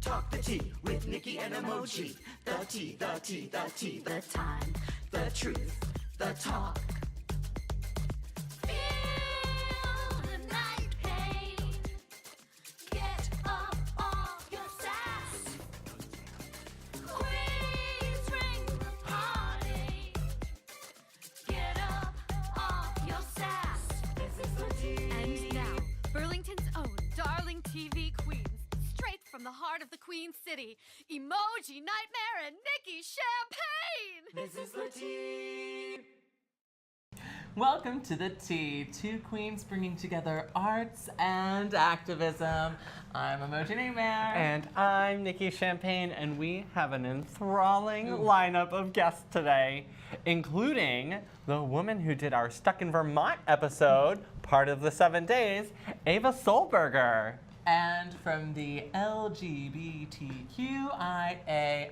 Talk the tea with Nikki and Emoji. The tea, the tea, the tea, the time, the truth, the talk. Feel the night pain. Get up off your sass. Queens ring the party. Get up off your sass. This is the tea. And now, Burlington's own darling TV queens, straight from the heart of the Queen City, Emoji Nightmare and Nikki Champagne! This is the tea. Welcome to the Tea, two queens bringing together arts and activism. I'm Emoji Nightmare. And I'm Nikki Champagne, and we have an enthralling lineup of guests today, including the woman who did our Stuck in Vermont episode, part of the 7 days, Eva Sollberger. And from the LGBTQIA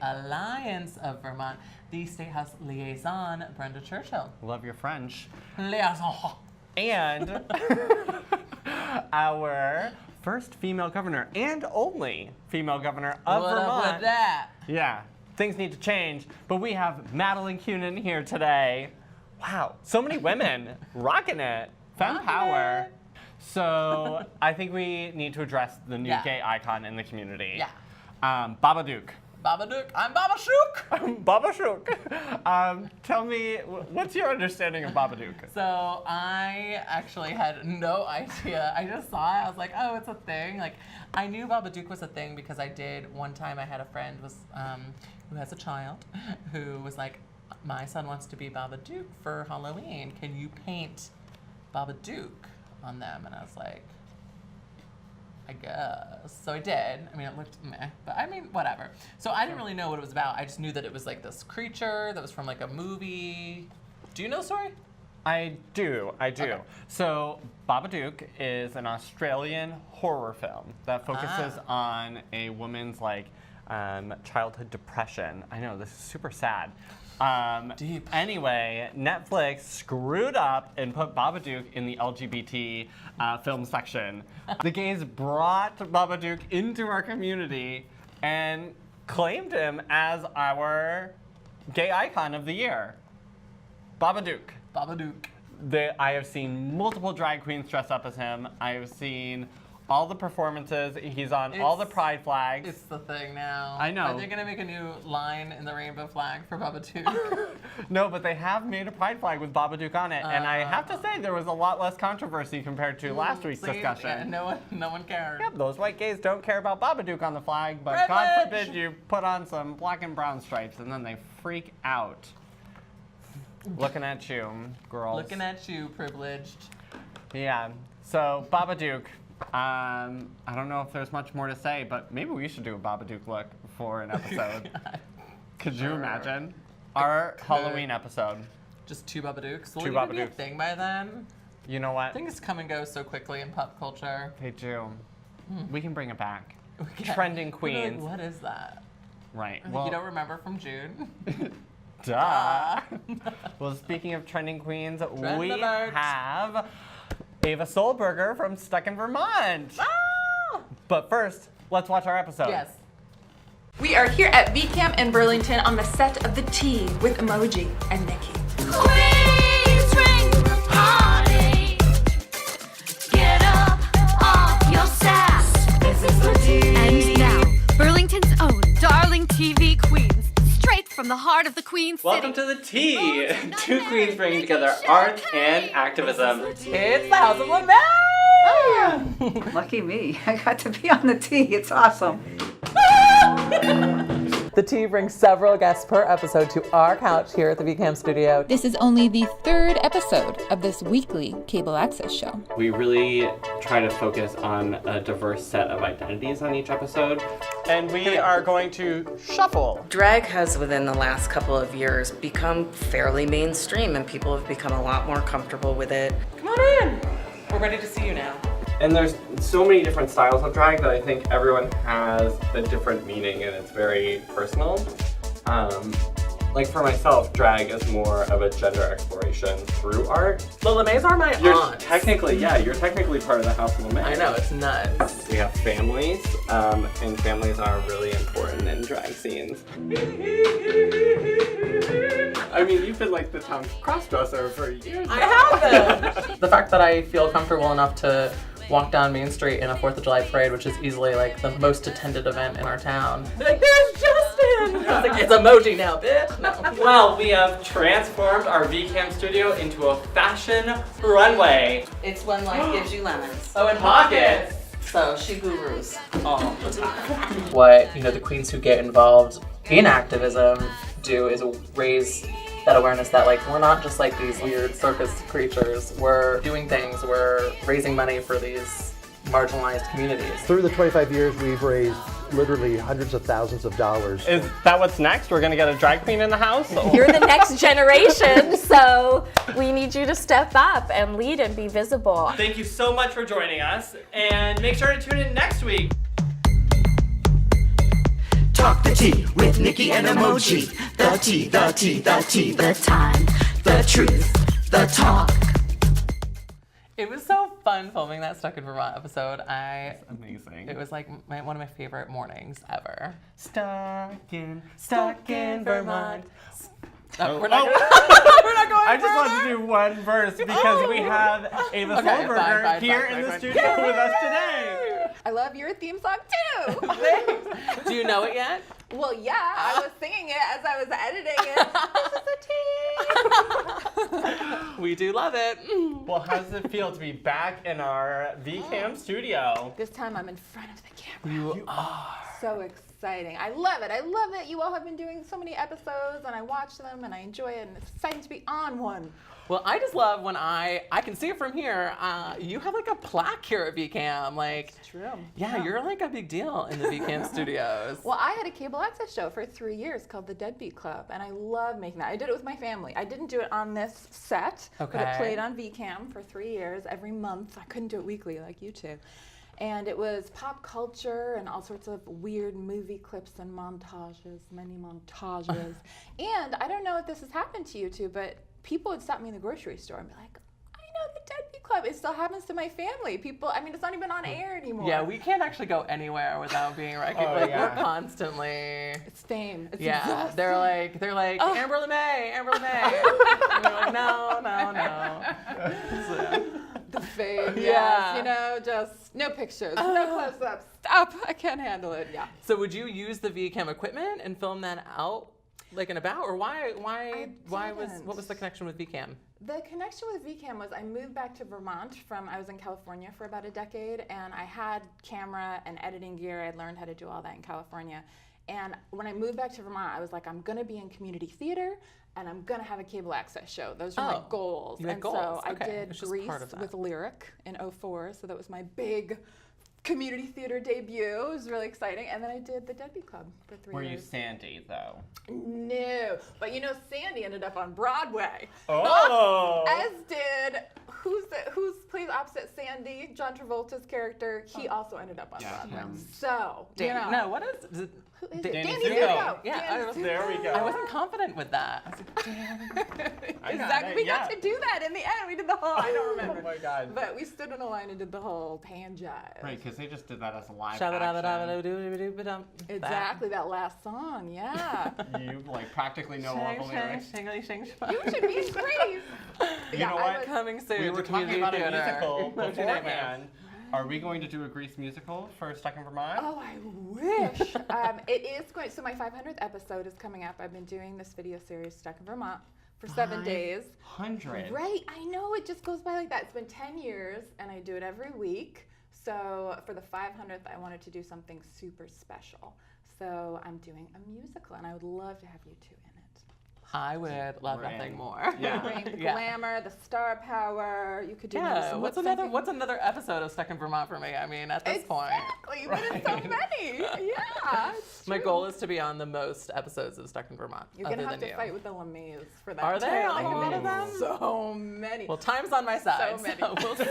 Alliance of Vermont, the Statehouse liaison, Brenda Churchill. Love your French. Liaison. And our first female governor and only female governor of What Vermont. up with that? Yeah, things need to change, but we have Madeleine Kunin here today. Wow, so many women rocking it. Femme Rocking power. it. So I think we need to address the new Yeah. gay icon in the community. Yeah. Babadook. Babadook. I'm Babashook. Babashook. Tell me, what's your understanding of Babadook? So I actually had no idea. I just saw it. I was like, oh, it's a thing. Like, I knew Babadook was a thing because I did one time. I had a friend who has a child who was like, my son wants to be Babadook for Halloween. Can you paint Babadook on them? And I was like, I guess. So I did. I mean, it looked meh, but I mean, whatever. So I didn't really know what it was about. I just knew that it was like this creature that was from like a movie. Do you know the story? I do. Okay. So Babadook is an Australian horror film that focuses on a woman's childhood depression. I know, this is super sad. Deep. Anyway, Netflix screwed up and put Babadook in the LGBT film section. The gays brought Babadook into our community and claimed him as our gay icon of the year. Babadook. Babadook. I have seen multiple drag queens dress up as him. I have seen all the performances. He's on all the pride flags. It's the thing now. I know. Are they gonna make a new line in the rainbow flag for Babadook? No, but they have made a pride flag with Babadook on it, and I have to say there was a lot less controversy compared to last week's See? discussion. Yeah, no one cared. Yep, those white gays don't care about Babadook on the flag, but God Privilege! forbid you put on some black and brown stripes, and then they freak out. Looking at you, girls. Looking at you, privileged. Yeah. So Babadook. I don't know if there's much more to say, but maybe we should do a Babadook look for an episode. Could you imagine? Our Halloween episode. Just two Babadooks. Will Two it even be a Babadooks. thing by then? You know what? Things come and go so quickly in pop culture. They do. We can bring it back. Yeah. Trending We'll be like, queens. what is that? Right. I think you don't remember from June? Duh. Well, speaking of trending queens, Trend we alert. have Eva Sollberger from Stuck in Vermont. Ah! But first, let's watch our episode. Yes. We are here at VCAM in Burlington on the set of The Tea with Emoji and Nikki. Queens ring the party. Get up off your sass. This is the tea. And now, Burlington's own darling TV queens, straight from the heart of the Queen City. Welcome to the Tea. Emoji Two Nightmare queens bringing Nikki together art and Champagne. activism. It's the House of Women! Lucky me. I got to be on the tea. It's awesome. The Tea brings several guests per episode to our couch here at the VCAM studio. This is only the third episode of this weekly cable access show. We really try to focus on a diverse set of identities on each episode. And we are going to shuffle. Drag has, within the last couple of years, become fairly mainstream, and people have become a lot more comfortable with it. Come on in. We're ready to see you now. And there's so many different styles of drag that I think everyone has a different meaning and it's very personal. Like for myself, drag is more of a gender exploration through art. The LeMays are my You're aunts. technically part of the House of LeMay. I know, it's nuts. We have families, and families are really important in drag scenes. I mean, you've been like the town crossdresser for years. I have been. The fact that I feel comfortable enough to walk down Main Street in a 4th of July parade, which is easily like the most attended event in our town. Like, there's Justin! I was like, it's emoji now, bitch! No. Well, we have transformed our VCAM studio into a fashion runway. It's when life gives you lemons. Oh, and pockets! So she gurus all the time. What, the queens who get involved in activism do is raise that awareness that like we're not just like these weird circus creatures. We're doing things, we're raising money for these marginalized communities. Through the 25 years, we've raised literally hundreds of thousands of dollars. Is that what's next? We're gonna get a drag queen in the house? You're the next generation, so we need you to step up and lead and be visible. Thank you so much for joining us, and make sure to tune in next week. Talk the tea with Nikki and Emoji. The tea, the tea, the tea, the time, the truth, the talk. It was so fun filming that Stuck in Vermont episode. Amazing. It was like one of my favorite mornings ever. Stuck in Vermont. We're not going I just wanted to do one verse because we have Eva Sollberger here in the studio with us today. I love your theme song too. Do you know it yet? Well, yeah, I was singing it as I was editing it. This is a tea. We do love it. Well, how does it feel to be back in our VCAM studio? This time I'm in front of the camera. You are. So exciting. I love it. I love it. You all have been doing so many episodes and I watch them and I enjoy it and it's exciting to be on one. Well, I just love when I can see it from here. You have like a plaque here at VCAM. Like, it's true. Yeah, you're like a big deal in the VCAM studios. Well, I had a cable access show for 3 years called The Deadbeat Club, and I love making that. I did it with my family. I didn't do it on this set, but it played on VCAM for 3 years, every month. I couldn't do it weekly like you two. And it was pop culture and all sorts of weird movie clips and montages, many montages. And I don't know if this has happened to you two, but people would stop me in the grocery store and be like, I know the Deadbeat Club. It still happens to my family. People, I mean, it's not even on air anymore. Yeah, we can't actually go anywhere without being recognized. We're constantly. It's fame. It's exhausting. They're like, Amber LeMay, Amber LeMay. And we're like, no. So, the fame, yes, just no pictures, no close-ups. Stop, I can't handle it. Yeah. So would you use the VCAM equipment and film that out, like and about, or what was the connection with VCAM? The connection with VCAM was I moved back to Vermont I was in California for about a decade, and I had camera and editing gear. I learned how to do all that in California. And when I moved back to Vermont, I was like, I'm gonna be in community theater, and I'm gonna have a cable access show. Those were my goals. You had goals. So I Okay. did It's just Grease part of that. with Lyric in 2004, so that was my big community theater debut. It was really exciting. And then I did the Deadbeat Club for 3 years. Were you Sandy, though? No, but Sandy ended up on Broadway. Oh! As did who's plays opposite Sandy, John Travolta's character. He also ended up on Broadway. So No, what is it? Danny Zuko. Yeah, there we go. I wasn't confident with that. I was like, damn. Exactly. We got to do that in the end. We did the whole. I don't remember. Oh my God. But we stood in a line and did the whole pan jive. Right, because they just did that as a live Shabba-dabba-dabba-doo-doo-doo-doo-dum. Exactly, that last song. Yeah. You practically know all the lyrics. You should be in Grease. You know what? Coming soon. We were to talking community about a theater. musical Emoji Nightmare. beforehand. Are we going to do a Grease musical for Stuck in Vermont? Oh, I wish. It is going. So my 500th episode is coming up. I've been doing this video series Stuck in Vermont for 7 days. 100. Right. I know it just goes by like that. It's been 10 years, and I do it every week. So for the 500th, I wanted to do something super special. So I'm doing a musical, and I would love to have you two in it. I would love nothing more. Yeah. Bring the glamour, the star power. You could do what's another episode of Stuck in Vermont for me? I mean, at this point. Exactly, but it's so many. Yeah. My goal is to be on the most episodes of Stuck in Vermont. You're gonna have to fight with the LeMays for that. Are they on a lot of them? So many. Well, time's on my side. So many. So we'll see.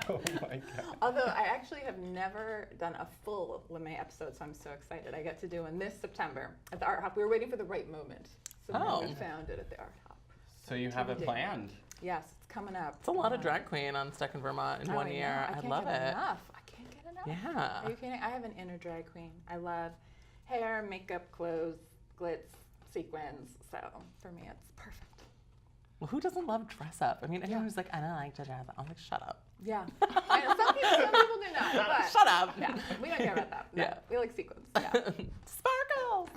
Oh my God. Although I actually actually have never done a full LeMay episode, so I'm so excited. I get to do one this September at the Art Hop. We were waiting for the right moment, so then we found it at the Art Hop. So you have it planned? Yes, it's coming up. It's a lot of drag queen on Stuck in Vermont in 1 year. I love it. I can't get enough. Yeah. Are you kidding? I have an inner drag queen. I love hair, makeup, clothes, glitz, sequins. So for me, it's perfect. Well, who doesn't love dress up? I mean, anyone who's like, I don't like to dress up. I'm like, shut up. Yeah. I know, some people do not. But Shut up. Yeah, we don't care about that. No, Yeah. We like sequins. Yeah. Sparkles.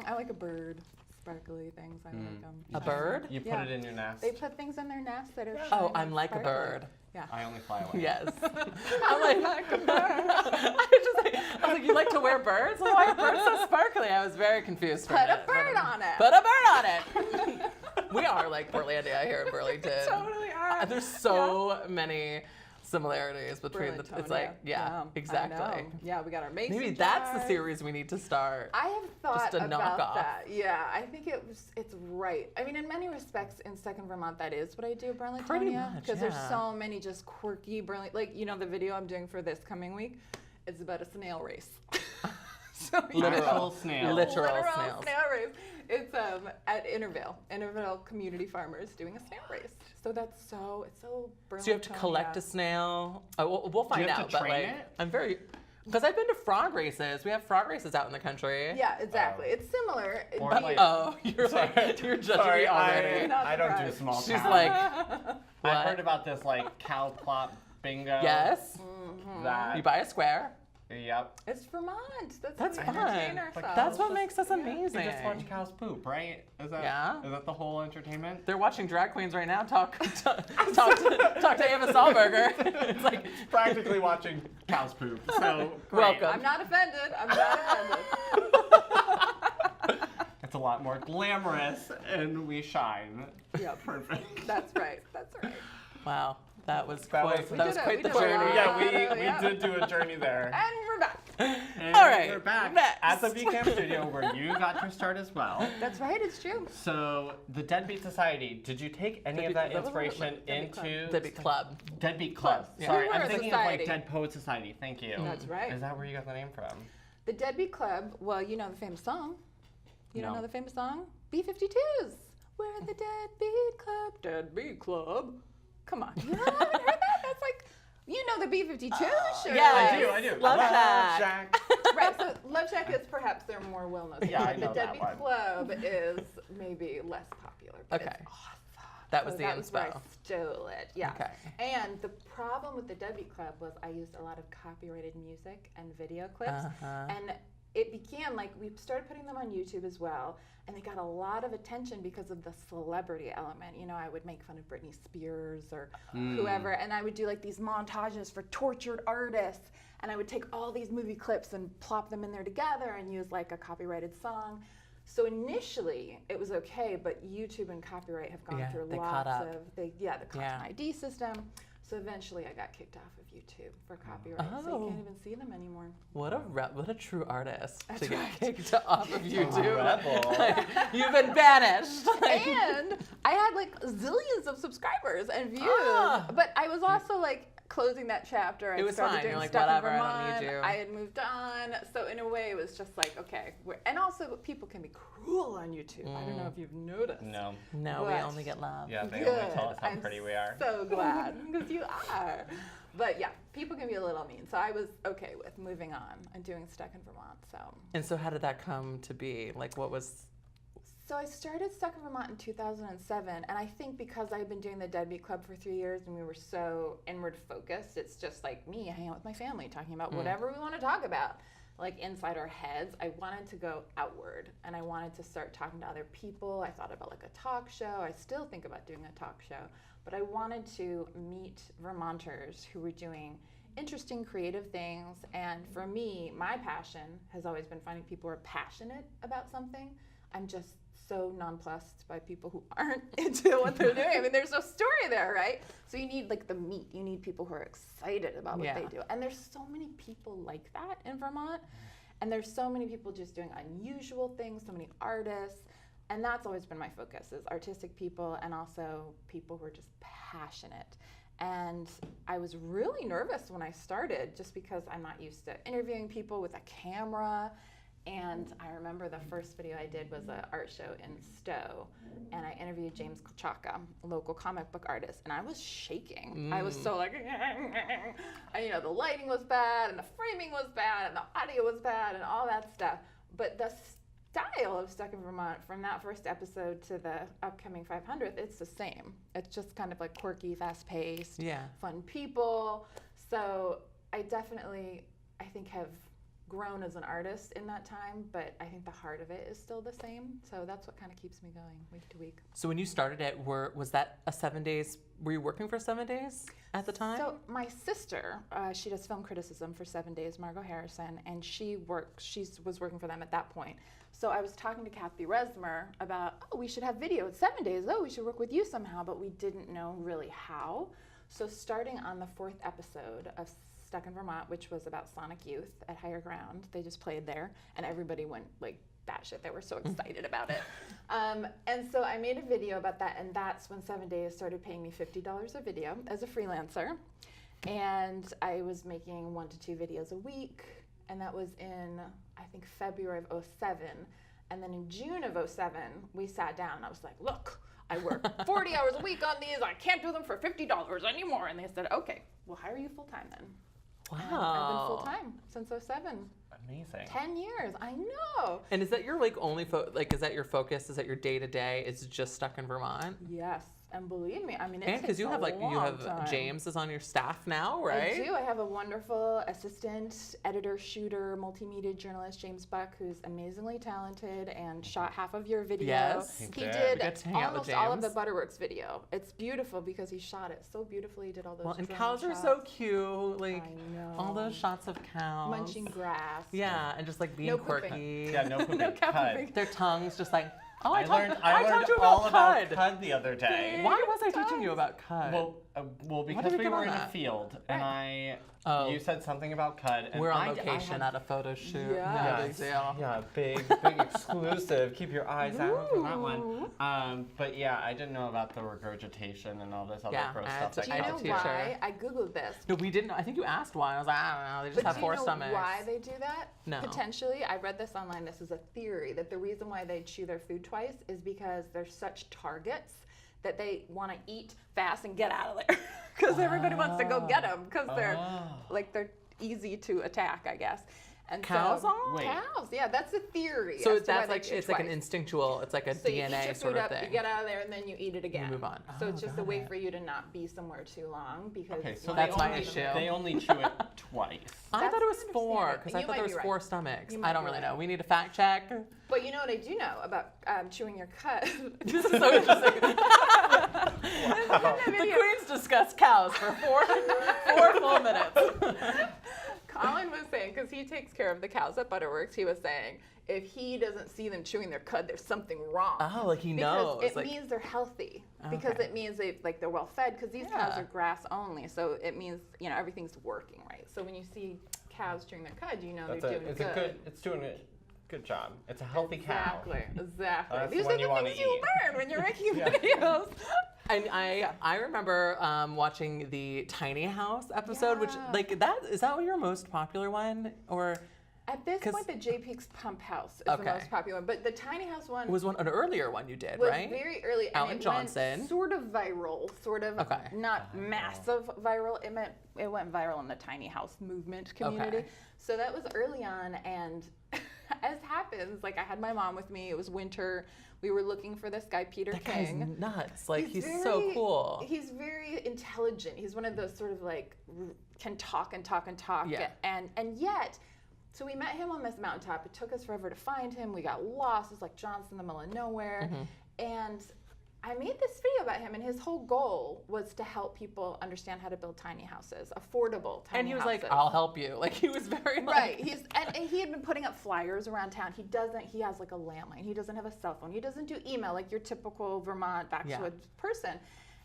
I like a bird. Sparkly things. I like them. A bird? You put it in your nest? They put things in their nest that are shiny. Oh, I'm like sparkly. a bird. Yeah. I only fly away. Yes. I'm like a bird. I was like, you like to wear birds? Why are birds so sparkly? I was very confused. Put a bird on it. Put a bird on it. We are like Burlandia here in Burlington. Totally are. There's so many similarities between the. It's like, I exactly. know. Yeah, we got our mason Maybe that's the jars. series we need to start. I have thought Just a about knockoff. that. Yeah, I think it's right. I mean, in many respects, in Stuck in Vermont, that is what I do, Burlington. Pretty much, because there's yeah. so many just quirky Burlington. Like the video I'm doing for this coming week, it's about a snail race. So, Literal snails. Literal snails. snail race. It's at Intervale Community Farmers doing a snail race. So it's so Burlington. So you have to collect a snail. Oh, we'll find Do you have out. to But train like, it? I'm very. Because I've been to frog races. We have frog races out in the country. Yeah, exactly. It's similar. Or But- like- Oh, you're like, you're judging me already. I don't do small She's cow. like, I've what? heard about this like cow plot bingo. Yes. That. You buy a square. Yep. It's Vermont. That's how we fun. entertain ourselves. That's what makes us amazing. You just watch cows poop, right? Is that Yeah. Is that the whole entertainment? They're watching drag queens right now. Talk to Eva Sollberger. It's like It's practically watching cows poop. So great. welcome. I'm not offended. I'm not offended. It's a lot more glamorous, and we shine. Yep. Perfect. That's right. That's right. Wow, that was That quite was- quite the we did a journey. lot. Yeah, we Yeah. did do a journey there. And we're back. And All right, we're back next. at the VCAM studio where you got your start as well. That's right. It's true. So the Deadbeat Society, did you take any of that inspiration into Deadbeat Club. Deadbeat Club? Yeah. Sorry, We were I'm a thinking society. of like Dead Poet Society. Thank you. That's right. Is that where you got the name from? The Deadbeat Club. Well, you know the famous song. You don't No. know the famous song? B-52s. We're the Deadbeat Club. Deadbeat Club. Come on. You haven't heard that? That's like, you know the B-52s, sure. yeah, I do. Love Shack. Shack. Right, so Love Shack is perhaps their more well-known. Yeah, I song. know The that Deadbeat one. Club is maybe less popular. But Okay. It's awesome. That was So the that was where I inspo. stole it. Yeah. Okay. And the problem with the Deadbeat Club was I used a lot of copyrighted music and video clips, and it began like we started putting them on YouTube as well, and they got a lot of attention because of the celebrity element. You know, I would make fun of Britney Spears or whoever, and I would do like these montages for tortured artists, and I would take all these movie clips and plop them in there together and use like a copyrighted song. So initially it was okay, but YouTube and copyright have gone Yeah, through they lots caught up. of the content ID system. So eventually I got kicked off of YouTube for copyright, so you Oh. can't even see them anymore. What a true artist to get right. kicked off of YouTube. Rebel. Like, you've been banished. Like, And I had like zillions of subscribers and views, Ah. but I was also like closing that chapter. It was started fine. doing You're like, stuff in whatever, I don't need Vermont. you. I had moved on, so in a way it was just like, okay. And also people can be cruel on YouTube. I don't know if you've noticed. No. no, we But- only get love. Yeah, they Good. only tell us how I'm pretty we are. So glad, because you are. But yeah, people can be a little mean. So I was okay with moving on and doing Stuck in Vermont. And so how did that come to be? Like, what was? So I started Stuck in Vermont in 2007, and I think because I've been doing the Deadbeat Club for 3 years and we were so inward focused, it's just like me hanging out with my family, talking about whatever we want to talk about, like inside our heads. I wanted to go outward, and I wanted to start talking to other people. I thought about like a talk show. I still think about doing a talk show, but I wanted to meet Vermonters who were doing interesting, creative things. And for me, my passion has always been finding people who are passionate about something. I'm just so nonplussed by people who aren't into what they're doing. I mean, there's no story there, right? So you need like the meat. You need people who are excited about what they do. And there's so many people like that in Vermont. And there's so many people just doing unusual things, so many artists. And that's always been my focus, is artistic people and also people who are just passionate. And I was really nervous when I started just because I'm not used to interviewing people with a camera. And I remember the first video I did was an art show in Stowe, and I interviewed James Chaka, a local comic book artist, and I was shaking. I was so like, and, you know, the lighting was bad, and the framing was bad, and the audio was bad, and all that stuff. But the style of Stuck in Vermont from that first episode to the upcoming 500th, it's the same. It's just kind of like quirky, fast-paced, fun people. So I definitely, I think, have grown as an artist in that time, but I think the heart of it is still the same. So that's what kind of keeps me going week to week. So when you started it, was that a 7 days? Were you working for 7 days at the time? So my sister, she does film criticism for 7 days, Margot Harrison, and she was working for them at that point. So I was talking to Kathy Resmer about, oh, we should have video at 7 days. Oh, we should work with you somehow, but we didn't know really how. So starting on the 4th episode of Stuck in Vermont, which was about Sonic Youth at Higher Ground. They just played there, and everybody went like batshit. They were so excited about it. And so I made a video about that, and that's when 7 days started paying me $50 a video as a freelancer. And I was making 1 to 2 videos a week, and that was in, I think, February of 07. And then in June of 07, we sat down, and I was like, look, I work 40 hours a week on these. I can't do them for $50 anymore. And they said, okay, we'll hire you full-time then. Wow. And I've been full-time since 07. Amazing. 10 years, I know. And is that your like only is that your focus? Is that your day-to-day? Is it just Stuck in Vermont? Yes. And believe me, I mean, it and takes you have time. James is on your staff now, right? I do. I have a wonderful assistant, editor, shooter, multimedia journalist, James Buck, who's amazingly talented and shot half of your video. Yes, he did almost all of the James. Butterworks video. It's beautiful because he shot it so beautifully. He did all those. Well, and drone cows are shots. so cute. Like I know. all those shots of cows Munching grass. Yeah, and just like being No quirky. pooping. Yeah, no pooping. No cow Cud. pooping. Their tongues just like. Oh, I learned taught you all about cud. cud the other day. Why was I teaching you about cud? Well, because did we we get were on in a that? field, and you said something about cud. And We're on I location had, at a photo shoot. Yeah. No big deal. Yeah, big exclusive. Keep your eyes out for that one. But yeah, I didn't know about the regurgitation and all this other gross stuff. Do you know why? I Googled this. No, we didn't. I think you asked why. I was like, I don't know. They just have 4 stomachs. Do you know why they do that? No. Potentially, I read this online. This is a theory that the reason why they chew their food twice is because they're such targets that they want to eat fast and get out of there because everybody wants to go get them because they're easy to attack, I guess. And cows so, are? Cows, yeah, that's a theory. So as to that's why like they chew it's like an twice. instinctual. It's like a So you eat DNA your sort food of up, thing. you get out of there, and then you eat it again. You move on. So it's just a got way it. for you to not be somewhere too long because. Okay, so That's my issue. They only chew it twice. I thought it was That's 4 understandable. because I You thought there might was be 4 right. stomachs. You I might don't be really right. know. We need to fact check. But you know what I do know about chewing your cud? This is so interesting. The queens discuss cows for 4 full minutes. Colin was saying, because he takes care of the cows at Butterworks, he was saying, if he doesn't see them chewing their cud, there's something wrong. Oh, like he knows. Because it like, means they're healthy. Because it means they're well fed. Because these cows are grass only, so it means everything's working right. So when you see cows chewing their cud, you know they're doing good. It's doing a good job. It's a healthy cow. Exactly. That's These the one are you the wanna things you eat. learn when you're making videos. And I remember watching the Tiny House episode, which is that your most popular one, or? At this point, the J Peaks Pump House is the most popular one, but the Tiny House one was an earlier one you did, was right? very early. And Alan it Johnson. went sort of viral, not massive viral. It went viral in the Tiny House movement community. Okay. So that was early on, and as happens, like I had my mom with me. It was winter. We were looking for this guy, Peter King. Guy's nuts. Like he's so cool. He's very intelligent. He's one of those sort of like can talk and talk and talk. Yeah. And yet. So we met him on this mountaintop. It took us forever to find him. We got lost. It was like Johnson in the middle of nowhere. And I made this video about him, and his whole goal was to help people understand how to build tiny houses, affordable tiny houses. And he was like, I'll help you. Like he was very right. And he had been putting up flyers around town. He has like a landline. He doesn't have a cell phone. He doesn't do email like your typical Vermont backwoods person.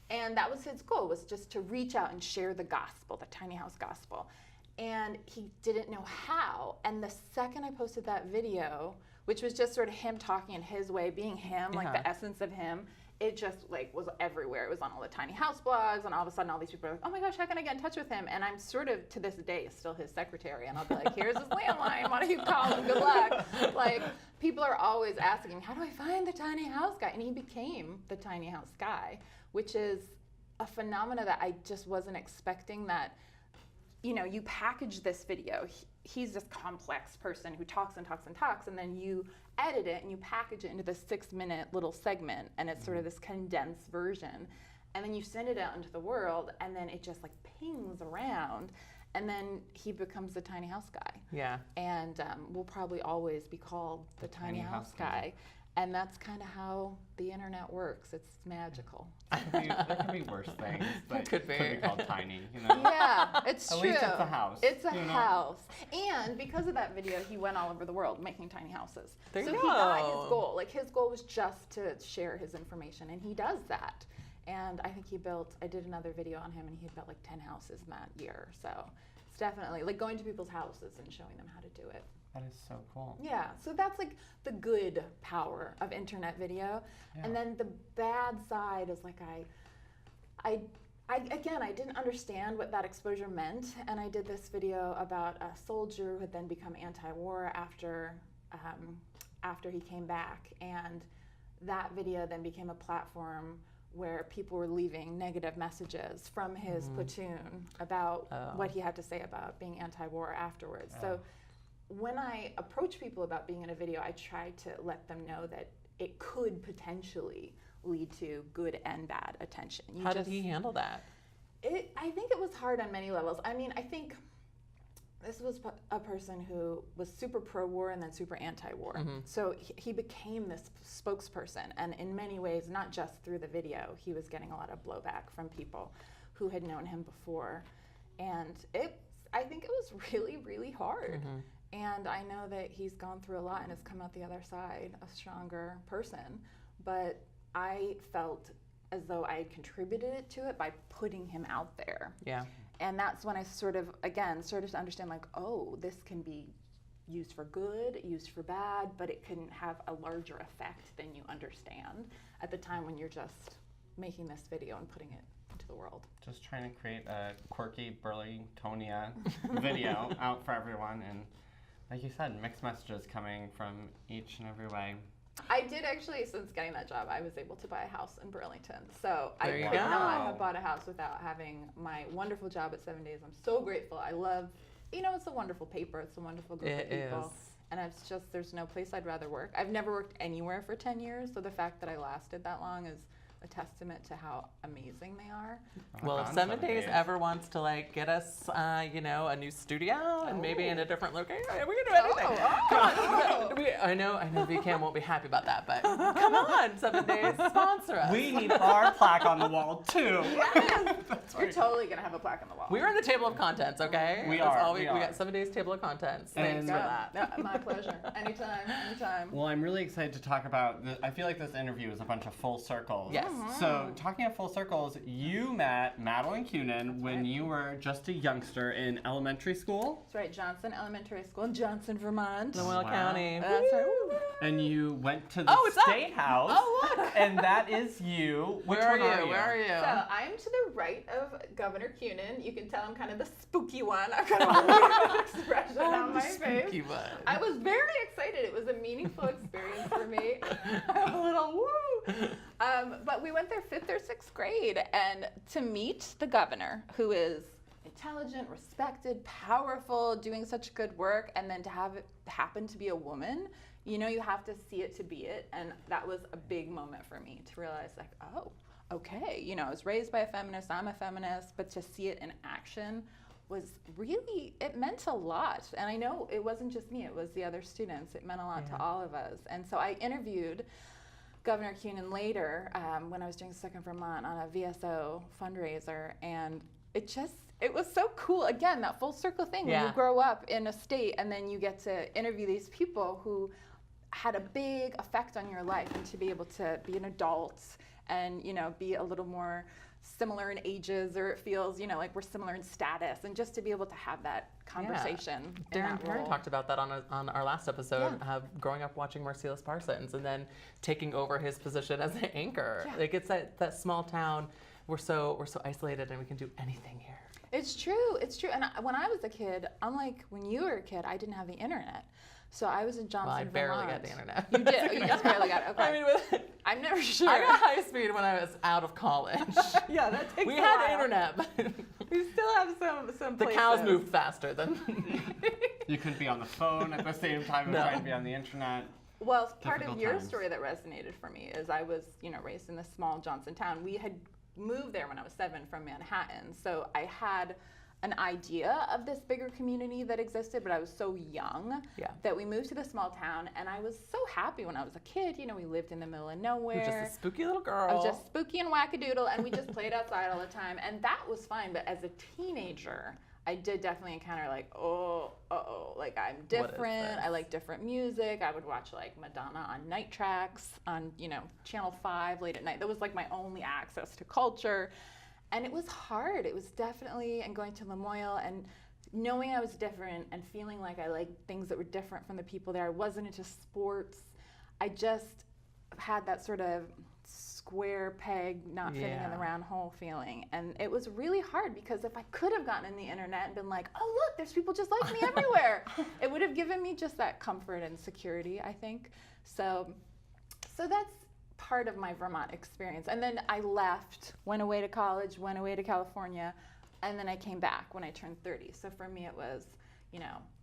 And that was his goal, was just to reach out and share the gospel, the tiny house gospel. And he didn't know how. And the second I posted that video, which was just sort of him talking in his way, being him, like the essence of him, it just like was everywhere. It was on all the tiny house blogs, and all of a sudden all these people are like, oh my gosh, how can I get in touch with him? And I'm sort of, to this day, still his secretary, and I'll be like, here's his landline, why don't you call him? Good luck. Like, people are always asking him, how do I find the tiny house guy? And he became the tiny house guy, which is a phenomena that I just wasn't expecting. That, you know, you package this video, he's this complex person who talks and talks and talks, and then you edit it and you package it into this 6-minute little segment, and it's sort of this condensed version, and then you send it out into the world, and then it just like pings around, and then he becomes the tiny house guy. Yeah. And will probably always be called the tiny house guy. And that's kind of how the internet works. It's magical. There could be worse things, but Could be. could be called tiny, you know? Yeah, it's At true. least it's a house. It's a you know? house. And because of that video, he went all over the world making tiny houses. There so you he got go. his goal. Like, his goal was just to share his information, and he does that. And I think I did another video on him, and he had built like 10 houses in that year. So it's definitely like going to people's houses and showing them how to do it. That is so cool. Yeah, so that's like the good power of internet video. Yeah. And then the bad side is like I didn't understand what that exposure meant, and I did this video about a soldier who had then become anti-war after he came back, and that video then became a platform where people were leaving negative messages from his platoon about what he had to say about being anti-war afterwards. So when I approach people about being in a video, I try to let them know that it could potentially lead to good and bad attention. How did he handle that? I think it was hard on many levels. I mean, I think this was a person who was super pro-war and then super anti-war. So he became this spokesperson, and in many ways, not just through the video, he was getting a lot of blowback from people who had known him before. And I think it was really, really hard. And I know that he's gone through a lot and has come out the other side a stronger person. But I felt as though I had contributed to it by putting him out there. Yeah. And that's when I started to understand, like, oh, this can be used for good, used for bad, but it can have a larger effect than you understand at the time when you're just making this video and putting it into the world. Just trying to create a quirky Burlingtonia video out for everyone, and like you said, mixed messages coming from each and every way. I did actually, since getting that job, I was able to buy a house in Burlington. So I There you could go. not have bought a house without having my wonderful job at 7 Days. I'm so grateful. I love, it's a wonderful paper. It's a wonderful group of people. Is. And it's just, there's no place I'd rather work. I've never worked anywhere for 10 years. So the fact that I lasted that long is a testament to how amazing they are. Well, if 7 Days ever wants to like get us, a new studio and maybe in a different location, we can do anything. Come on. I know VCAM won't be happy about that, but come on, 7 Days, sponsor us. We need our plaque on the wall too. Yes. You're totally gonna have a plaque on the wall. We're in the table of contents, okay? We That's are, all we we are. got 7 Days table of contents. Thanks And- for that. Yeah, my pleasure. Anytime. Well, I'm really excited to talk about I feel like this interview is a bunch of full circles. Yes. So, talking of full circles, you met Madeleine Kunin when you were just a youngster in elementary school. That's right, Johnson Elementary School in Johnson, Vermont. Noel Wow. County. That's right. And you went to the Oh, it's up. Statehouse. Oh, look. And that is you. Which Where are one you? Where are you? So I'm to the right of Governor Kunin. You can tell I'm kind of the spooky one. I've got a weird expression on my face. Spooky one. I was very excited. It was a meaningful experience for me. A little woo. But we went there 5th or 6th grade, and to meet the governor, who is intelligent, respected, powerful, doing such good work, and then to have it happen to be a woman, you have to see it to be it. And that was a big moment for me to realize, like, oh, okay. I was raised by a feminist, I'm a feminist, but to see it in action was really, it meant a lot. And I know it wasn't just me, it was the other students. It meant a lot to all of us. And so I interviewed Governor Kunin later when I was doing Second Vermont on a VSO fundraiser, and it was so cool. Again, that full circle thing, when you grow up in a state and then you get to interview these people who had a big effect on your life, and to be able to be an adult and be a little more similar in ages, or it feels, like we're similar in status, and just to be able to have that conversation. in Darren that Perry role. talked about that on our last episode, growing up watching Merciless Parsons and then taking over his position as an anchor. Yeah. Like it's that small town, we're so isolated and we can do anything here. It's true. And when I was a kid, unlike when you were a kid, I didn't have the internet. So I was in Johnson, Well, I barely Vermont. got the internet. You did? You just barely got it? Okay. I mean, I'm never sure. I got high speed when I was out of college. Yeah, that takes We a had while. internet, but We still have some the places. cows moved faster than. You couldn't be on the phone at the same time as No. trying to be on the internet. Well, part Difficult of your times. story that resonated for me is I was, raised in this small Johnson town. We had moved there when I was 7 from Manhattan, so I had an idea of this bigger community that existed, but I was so young that we moved to the small town, and I was so happy when I was a kid. We lived in the middle of nowhere. You're just a spooky little girl. I was just spooky and wackadoodle, and we just played outside all the time, and that was fine. But as a teenager, I did definitely encounter like, like I'm different. I like different music. I would watch like Madonna on night tracks on, Channel 5 late at night. That was like my only access to culture. And it was hard. It was definitely, and going to Lamoille and knowing I was different and feeling like I liked things that were different from the people there. I wasn't into sports. I just had that sort of square peg not fitting in the round hole feeling. And it was really hard because if I could have gotten in the internet and been like, oh look, there's people just like me everywhere, it would have given me just that comfort and security, I think. So that's part of my Vermont experience. And then I left, went away to college, went away to California, and then I came back when I turned 30. So for me it was,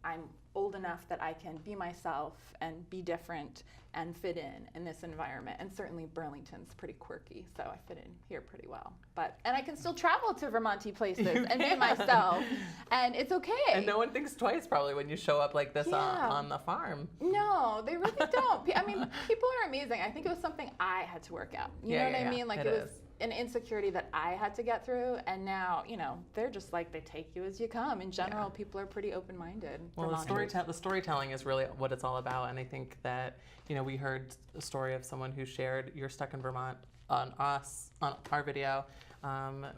I'm old enough that I can be myself and be different and fit in this environment. And certainly Burlington's pretty quirky, so I fit in here pretty well. And I can still travel to Vermonty places and be myself, and it's okay. And no one thinks twice probably when you show up like this on the farm. No, they really don't. I mean, people are amazing. I think it was something I had to work out. You know what I mean? Like it was an insecurity that I had to get through, and now, they're just like, they take you as you come. In general, people are pretty open-minded. Well, the storytelling is really what it's all about, and I think that, we heard a story of someone who shared "You're Stuck in Vermont" on our video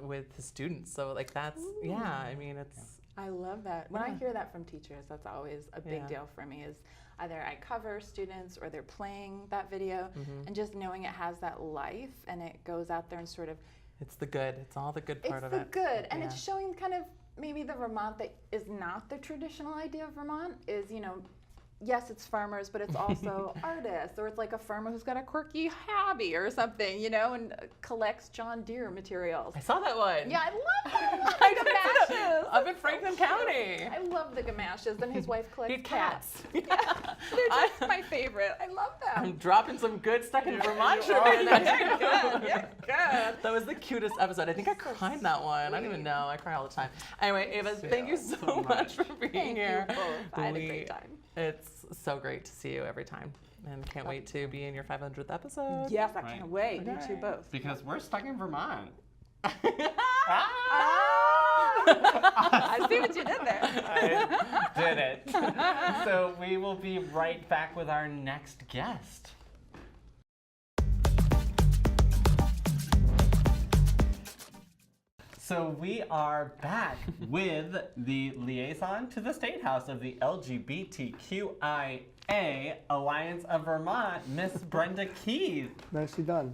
with his students. So like that's I mean it's. I love that. When I hear that from teachers, that's always a big deal for me. Is either I cover students or they're playing that video, and just knowing it has that life and it goes out there and sort of. It's the good. It's all the good part of it. It's the good, and it's showing kind of maybe the Vermont that is not the traditional idea of Vermont. Is yes, it's farmers, but it's also artists, or it's like a farmer who's got a quirky hobby or something, and collects John Deere materials. I saw that one. Yeah, I love that. The gamashes. Up in Franklin County. I love the gamashes, and his wife collects cats. Yeah. They're just my favorite. I love them. I'm dropping some good Stuck in Vermont trivia. Good. That was the cutest episode. I think I cried in that one. I don't even know. I cry all the time. Anyway, Eva, thank you so much for being here. Thank you both. I had a great time. It's so great to see you every time, and can't wait to be in your 500th episode. Yes, I can't wait. You two both. Because we're stuck in Vermont. I see what you did there. I did it. So we will be right back with our next guest. So we are back with the liaison to the Statehouse of the LGBTQIA Alliance of Vermont, Miss Brenda Keith. Nicely done.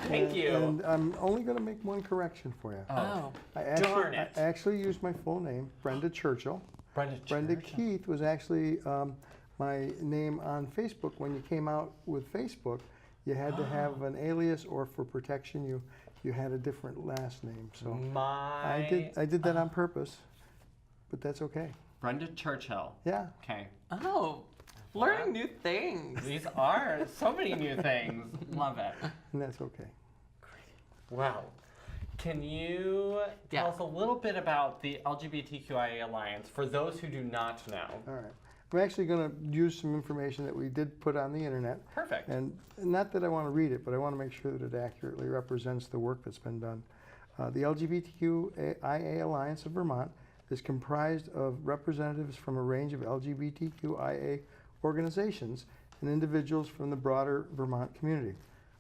Thank you. And I'm only going to make one correction for you. Oh, darn it. I actually used my full name, Brenda Churchill. Brenda Keith was actually my name on Facebook. When you came out with Facebook, you had to have an alias, or for protection, you had a different last name. So I did that on purpose, but that's okay. Brenda Churchill. Yeah. Okay. Oh, learning new things. These are so many new things. Love it. And that's okay. Wow. Can you tell us a little bit about the LGBTQIA Alliance for those who do not know? All right. I'm actually going to use some information that we did put on the internet. Perfect. And not that I want to read it, but I want to make sure that it accurately represents the work that's been done. The LGBTQIA Alliance of Vermont is comprised of representatives from a range of LGBTQIA organizations and individuals from the broader Vermont community.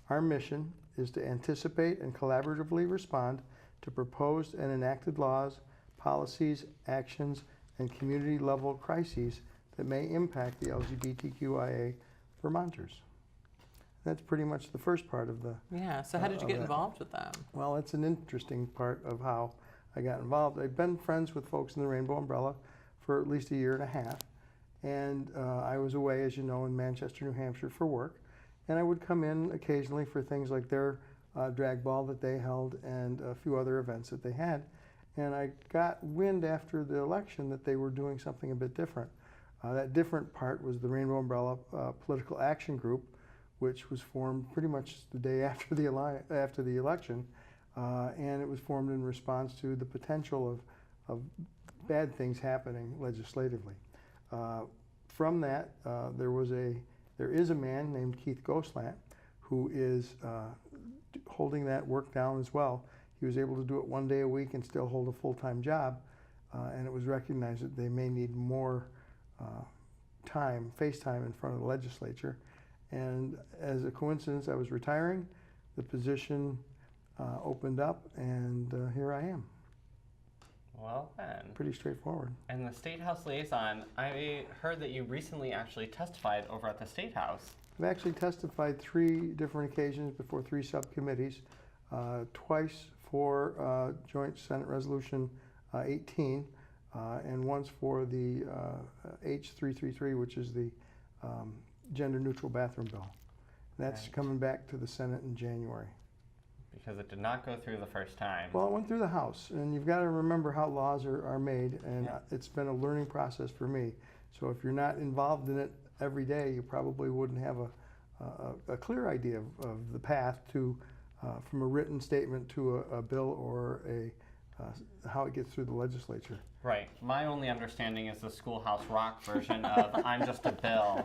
Our mission is to anticipate and collaboratively respond to proposed and enacted laws, policies, actions, and community-level crises that may impact the LGBTQIA Vermonters. That's pretty much the first part of the. Yeah, so how did you get involved with them? Well, it's an interesting part of how I got involved. I've been friends with folks in the Rainbow Umbrella for at least a year and a half. And I was away, as you know, in Manchester, New Hampshire for work. And I would come in occasionally for things like their drag ball that they held and a few other events that they had. And I got wind after the election that they were doing something a bit different. That different part was the Rainbow Umbrella Political Action Group, which was formed pretty much the day after the election. And it was formed in response to the potential of bad things happening legislatively. From that, there is a man named Keith Goslant who is holding that work down as well. He was able to do it one day a week and still hold a full-time job, and it was recognized that they may need more face time in front of the legislature. And as a coincidence, I was retiring, the position opened up, and here I am. Well then. Pretty straightforward. And the Statehouse liaison, I heard that you recently actually testified over at the Statehouse. I've actually testified 3 different occasions before 3 subcommittees, twice for Joint Senate Resolution 18, and once for the H333, which is the gender-neutral bathroom bill. That's coming back to the Senate in January. Because it did not go through the first time. Well, it went through the House, and you've got to remember how laws are made, and it's been a learning process for me. So if you're not involved in it every day, you probably wouldn't have a clear idea of the path to, from a written statement to a bill or how it gets through the legislature. Right. My only understanding is the Schoolhouse Rock version of I'm just a bill.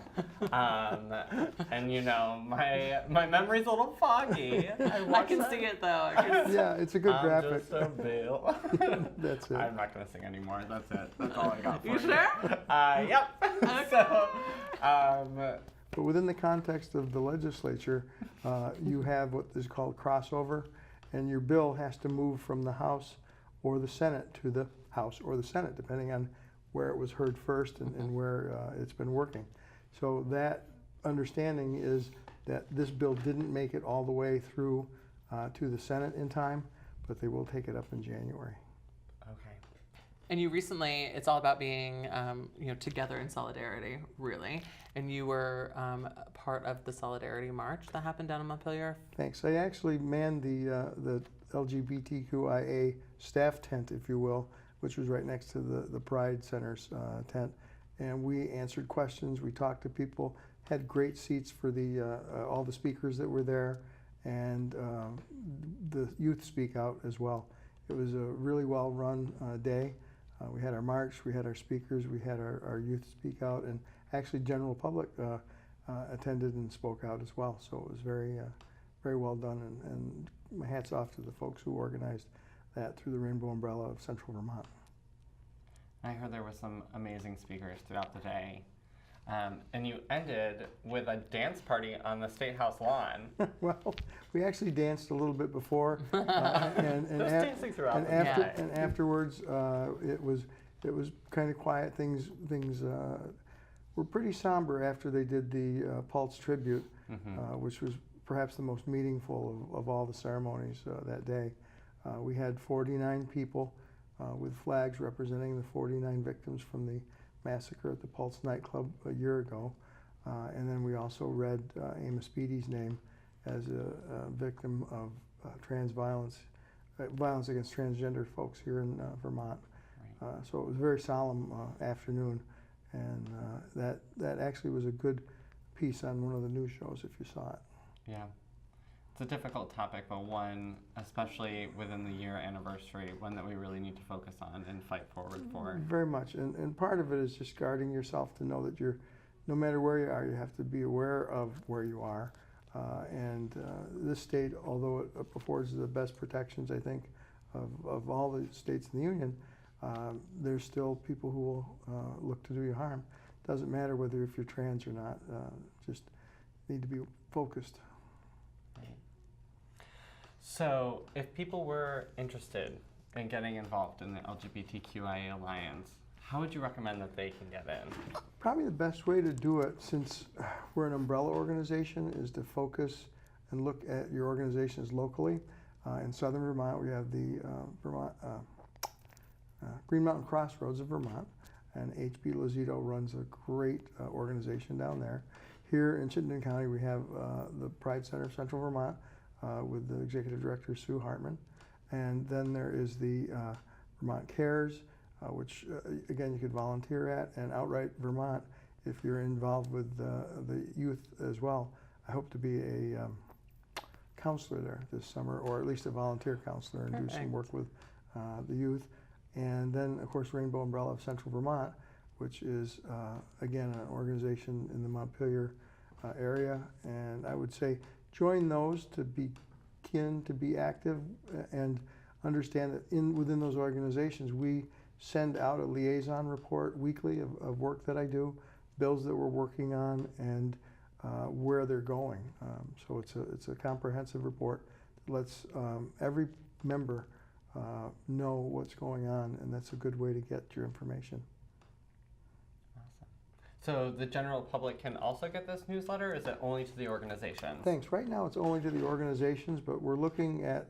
And you know, my memory's a little foggy. I can see it though. Yeah, it's a good graphic. I'm just a bill. That's it. I'm not going to sing anymore. That's it. That's all I got for You sure? Yep. So, but within the context of the legislature, you have what is called crossover, and your bill has to move from the House or the Senate to the House or the Senate, depending on where it was heard first and where it's been working. So that understanding is that this bill didn't make it all the way through to the Senate in time, but they will take it up in January. okay. And you recently, it's all about being, together in solidarity, really. And you were part of the Solidarity March that happened down in Montpelier. Thanks. I actually manned the LGBTQIA staff tent, if you will, which was right next to the Pride Center's tent. And we answered questions, we talked to people, had great seats for all the speakers that were there, and the youth speak out as well. It was a really well-run day. We had our march, we had our speakers, we had our youth speak out, and actually general public attended and spoke out as well. So it was very well done, and my hat's off to the folks who organized that through the Rainbow Umbrella of Central Vermont. I heard there were some amazing speakers throughout the day. And you ended with a dance party on the Statehouse lawn. Well, we actually danced a little bit before, and dancing throughout the day. And afterwards, it was kind of quiet. Things were pretty somber after they did the Pulse tribute, which was perhaps the most meaningful of all the ceremonies that day. We had 49 people with flags representing the 49 victims from the massacre at the Pulse nightclub a year ago. And then we also read Amos Beattie's name as a victim of violence against transgender folks here in Vermont. Right. So it was a very solemn afternoon, and that actually was a good piece on one of the news shows if you saw it. Yeah. It's a difficult topic, but one, especially within the year anniversary, one that we really need to focus on and fight forward for. Very much, and part of it is just guarding yourself to know that no matter where you are, you have to be aware of where you are. And this state, although it affords the best protections, I think, of all the states in the union, there's still people who will look to do you harm. Doesn't matter whether if you're trans or not, just need to be focused. So, if people were interested in getting involved in the LGBTQIA Alliance, how would you recommend that they can get in? Probably the best way to do it, since we're an umbrella organization, is to focus and look at your organizations locally. In southern Vermont, we have the Green Mountain Crossroads of Vermont, and H.B. Lozito runs a great organization down there. Here in Chittenden County, we have the Pride Center of Central Vermont with the executive director, Sue Hartman. And then there is the Vermont Cares, which again you could volunteer at, and Outright Vermont if you're involved with the youth as well. I hope to be a counselor there this summer, or at least a volunteer counselor, and do some work with the youth. And then of course Rainbow Umbrella of Central Vermont, which is again an organization in the Montpelier area. And I would say join those to begin to be active, and understand that within those organizations we send out a liaison report weekly of work that I do, bills that we're working on, and where they're going. So it's a comprehensive report that lets every member know what's going on, and that's a good way to get your information. Awesome. So the general public can also get this newsletter, or is it only to the organizations? Thanks. Right now it's only to the organizations, but we're looking at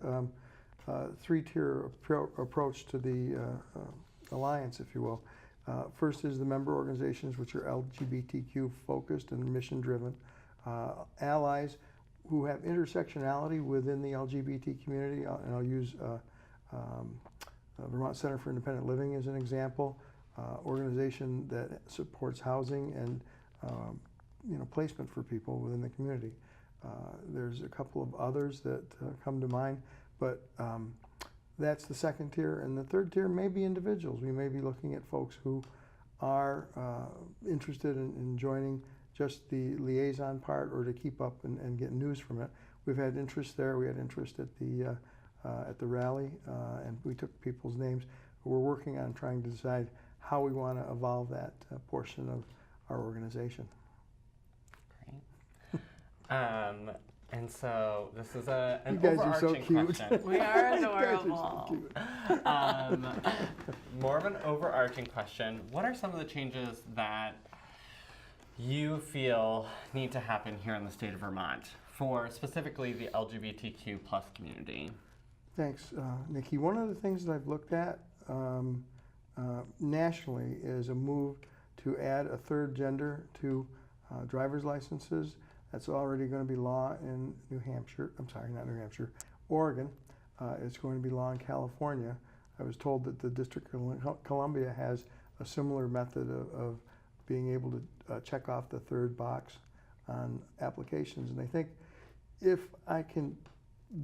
three-tier approach to the alliance, if you will. First is the member organizations, which are LGBTQ focused and mission driven. Allies who have intersectionality within the LGBT community, and I'll use Vermont Center for Independent Living as an example, organization that supports housing and placement for people within the community. There's a couple of others that come to mind, but that's the second tier. And the third tier may be individuals. We may be looking at folks who are interested in joining just the liaison part, or to keep up and get news from it. We've had interest there. We had interest at the rally, and we took people's names. We're working on trying to decide how we want to evolve that portion of our organization. Great. And so this is an you guys are so overarching cute. question. We are You guys are adorable. so cute. More of an overarching question. What are some of the changes that you feel need to happen here in the state of Vermont for specifically the LGBTQ plus community? Thanks, Nikki. One of the things that I've looked at nationally is a move to add a third gender to driver's licenses. That's already going to be law in New Hampshire. I'm sorry, not New Hampshire, Oregon. It's going to be law in California. I was told that the District of Columbia has a similar method of being able to check off the third box on applications. And I think if I can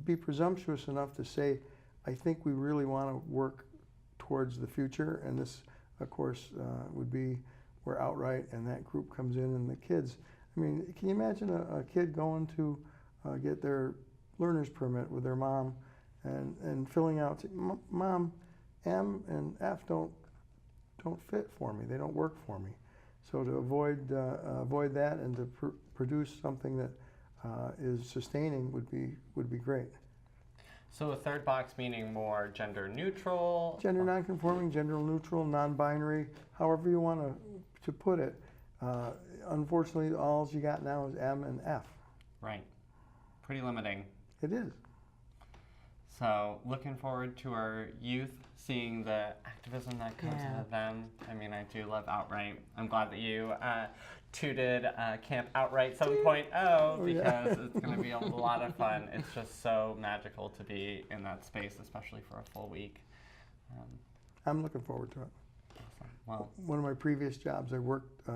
be presumptuous enough to say, I think we really want to work towards the future, and this, of course, would be where Outright and that group comes in, and the kids. I mean, can you imagine a kid going to get their learner's permit with their mom and filling out, Mom, M and F don't fit for me. They don't work for me. So to avoid that and to produce something that is sustaining would be great. So a third box meaning more gender neutral? Gender nonconforming, gender neutral, non-binary, however you want to put it. Unfortunately, all you got now is M and F. Right. Pretty limiting. It is. So looking forward to our youth seeing the activism that comes out of them. I mean, I do love Outright. I'm glad that you tutored Camp Outright 7.0 because it's going to be a lot of fun. It's just so magical to be in that space, especially for a full week. I'm looking forward to it. Awesome. Well, one of my previous jobs, I worked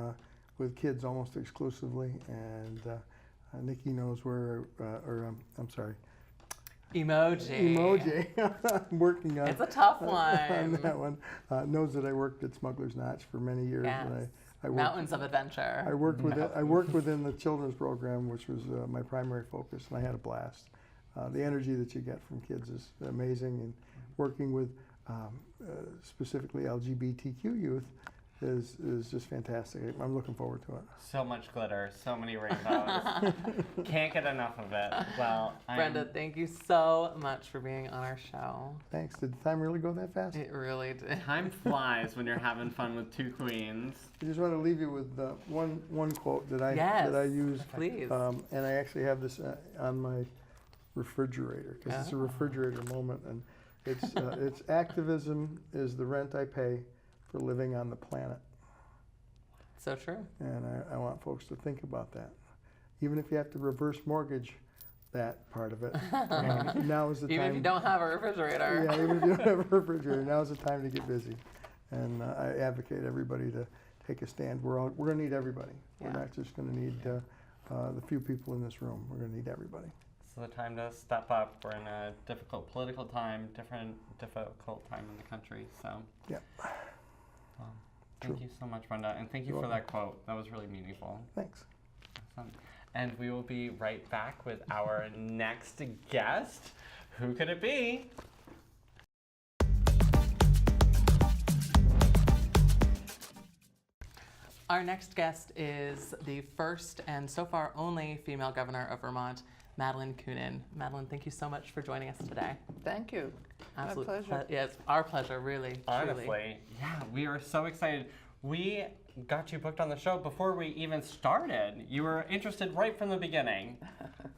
with kids almost exclusively, and Nikki knows where, I'm sorry. Emoji. I'm working on. It's a tough one. On that one. Knows that I worked at Smuggler's Notch for many years. Yes. And I worked, Mountains of Adventure. I worked with it. I worked within the children's program, which was my primary focus, and I had a blast. The energy that you get from kids is amazing, and working with specifically LGBTQ youth is just fantastic. I'm looking forward to it. So much glitter, so many rainbows. Can't get enough of it. Well, Brenda, thank you so much for being on our show. Thanks. Did the time really go that fast? It really did. Time flies when you're having fun with two queens. I just want to leave you with one quote that I use. Please. And I actually have this on my refrigerator because it's a refrigerator moment, and it's activism is the rent I pay for living on the planet. So true. And I want folks to think about that. Even if you have to reverse mortgage that part of it, now is the time. Even if you don't have a refrigerator. Yeah, even if you don't have a refrigerator, now is the time to get busy. And I advocate everybody to take a stand. We're going to need everybody. Yeah. We're not just going to need the few people in this room. We're going to need everybody. It's the time to step up. We're in a difficult political time, difficult time in the country. So, yeah. Thank you so much, Brenda, and thank you for that quote. That was really meaningful. Thanks. Awesome. And we will be right back with our next guest. Who could it be? Our next guest is the first and so far only female governor of Vermont, Madeleine Kunin. Madeleine, thank you so much for joining us today. Thank you. Absolute My pleasure. Yes, our pleasure, really. Honestly, truly. yeah, we are so excited. We got you booked on the show before we even started. You were interested right from the beginning.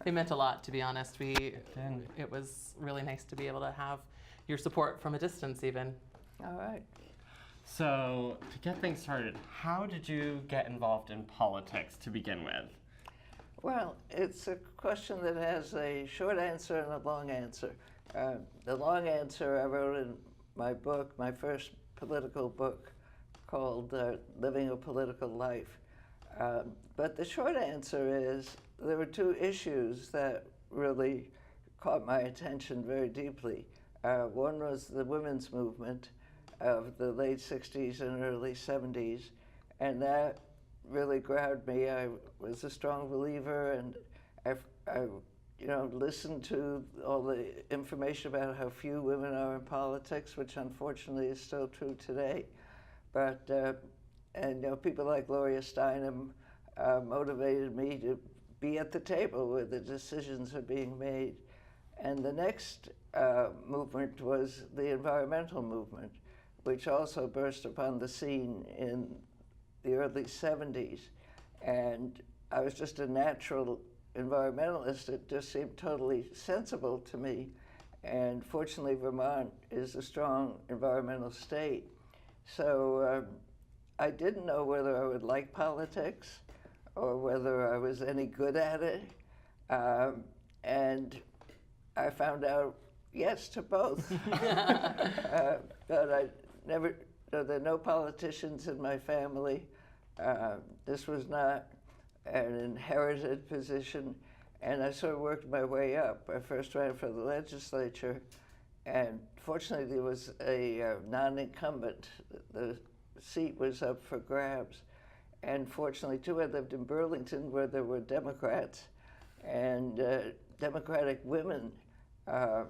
It meant a lot, to be honest. It was really nice to be able to have your support from a distance, even. All right. So, to get things started, how did you get involved in politics to begin with? Well, it's a question that has a short answer and a long answer. The long answer I wrote in my book, my first political book called Living a Political Life. But the short answer is there were two issues that really caught my attention very deeply. One was the women's movement of the late 60s and early 70s, and that really grabbed me. I was a strong believer, and I listened to all the information about how few women are in politics, which unfortunately is still true today. But people like Gloria Steinem motivated me to be at the table where the decisions are being made. And the next movement was the environmental movement, which also burst upon the scene in the early 70s. And I was just a natural environmentalist. It just seemed totally sensible to me. And fortunately, Vermont is a strong environmental state. So I didn't know whether I would like politics or whether I was any good at it. And I found out yes to both. But I never, there are no politicians in my family. This was not an inherited position, and I sort of worked my way up. I first ran for the legislature, and fortunately there was a non-incumbent. The seat was up for grabs, and fortunately too, I lived in Burlington where there were Democrats, and Democratic women got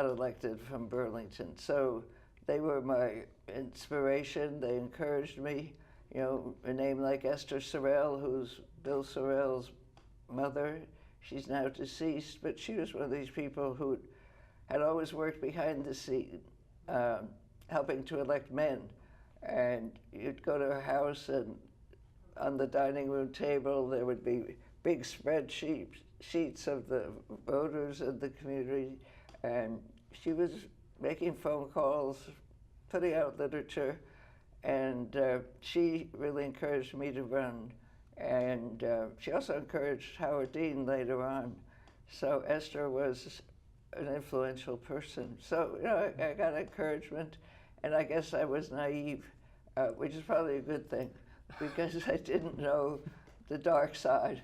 elected from Burlington. So they were my inspiration. They encouraged me. You know, a name like Esther Sorrell, who's Bill Sorrell's mother. She's now deceased, but she was one of these people who had always worked behind the scene, helping to elect men. And you'd go to her house, and on the dining room table, there would be big spreadsheets of the voters in the community. And she was making phone calls, putting out literature, and she really encouraged me to run. And she also encouraged Howard Dean later on. So Esther was an influential person. So, you know, I got encouragement, and I guess I was naive, which is probably a good thing, because I didn't know the dark side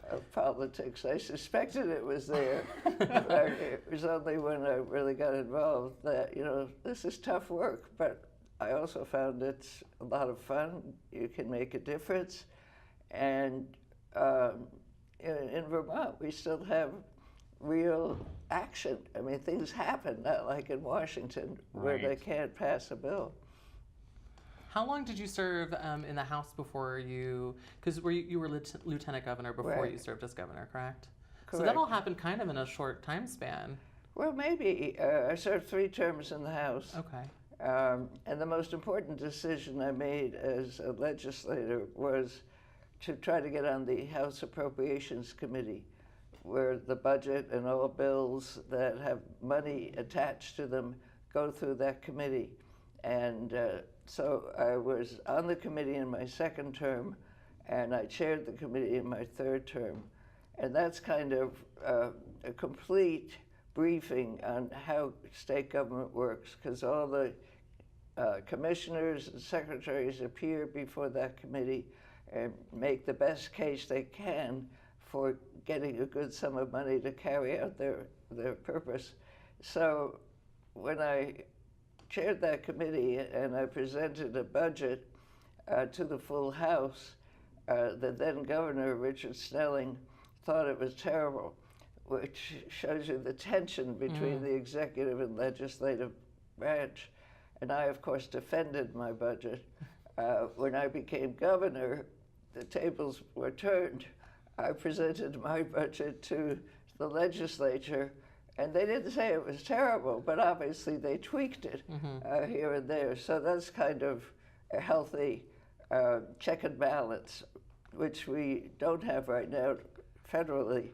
of politics. I suspected it was there, but it was only when I really got involved that, you know, this is tough work, but I also found it's a lot of fun. You can make a difference. And in Vermont, we still have real action. I mean, things happen, not like in Washington, where they can't pass a bill. How long did you serve in the House before you, because you were lieutenant governor before Right. you served as governor, correct? So Correct. that all happened kind of in a short time span. Well, maybe. I served 3 terms in the House. Okay. And the most important decision I made as a legislator was to try to get on the House Appropriations Committee, where the budget and all bills that have money attached to them go through that committee. And so I was on the committee in my 2nd term, and I chaired the committee in my 3rd term. And that's kind of a complete briefing on how state government works, because all the commissioners and secretaries appear before that committee and make the best case they can for getting a good sum of money to carry out their purpose. So when I chaired that committee and I presented a budget to the full House, the then Governor, Richard Snelling, thought it was terrible, which shows you the tension between the executive and legislative branch. And I, of course, defended my budget. When I became governor, the tables were turned. I presented my budget to the legislature, and they didn't say it was terrible, but obviously they tweaked it here and there. So that's kind of a healthy check and balance, which we don't have right now federally,